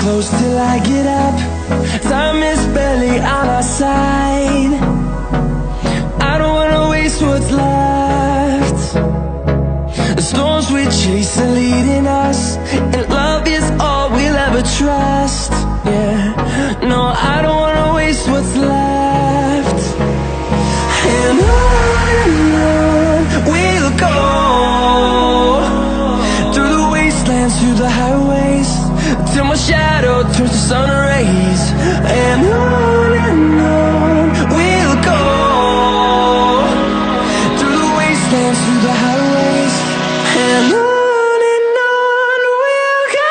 close till I get up. Time is barely on our side. I don't wanna waste what's left. The storms we chase are leading us, and love is all we'll ever trust. Yeah, no, I don't wanna waste what's left. And on we'll go, through the wastelands, through the highways, till my shadow turns to sun rays. And on we'll go, through the wastelands, through the highways, and on we'll go.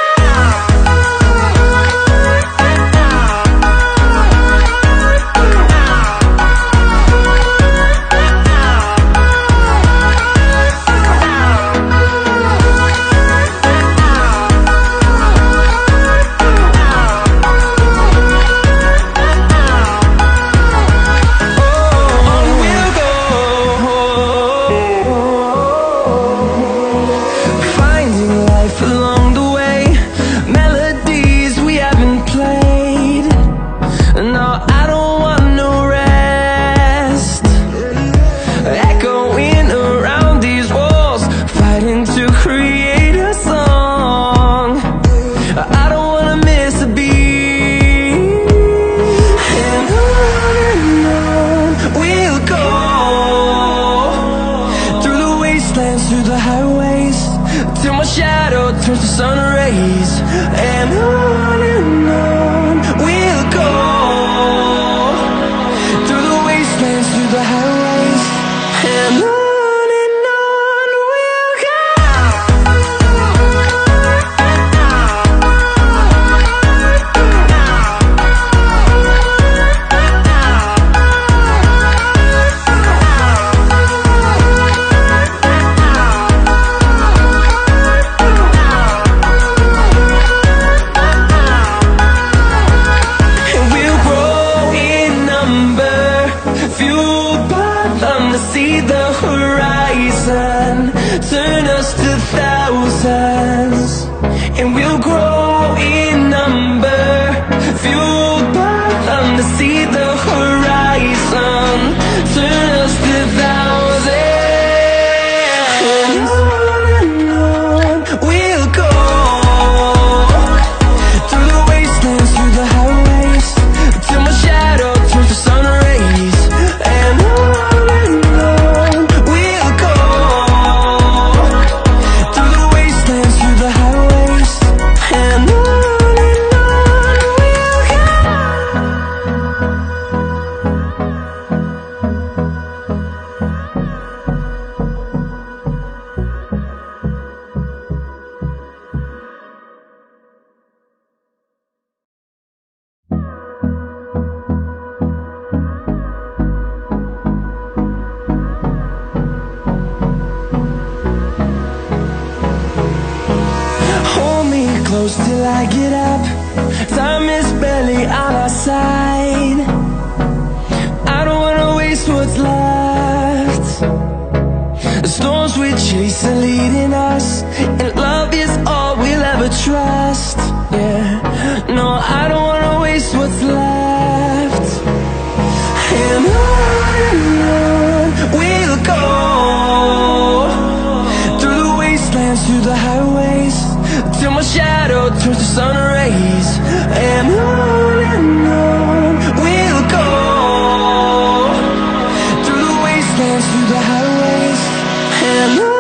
Through the highways, till my shadow turns to sun rays. And on we'll go, through the wastelands, through the highways, and on we'll go. Fueled by them to see the horizon, turn us to thousands, and we'll grow in number. Fueled by them to see the horizon, turn us to thousands, and on we'll go, through the wastelands, through the highways, till my shadow turns to sun rays. And on we'll go, through the wastelands, through the highways, and on we'll go. Hold me close till I get up. Time is barely on our side. I don't wanna waste what's left. The storms we chase are leading us, and love is all we'll ever trust. Yeah, no, I don't wanna waste what's left. And on we'll go, through the wastelands, through the highways, till my shadow turns to sun rays. And on we'll go, through the wastelands, through the highways, and on.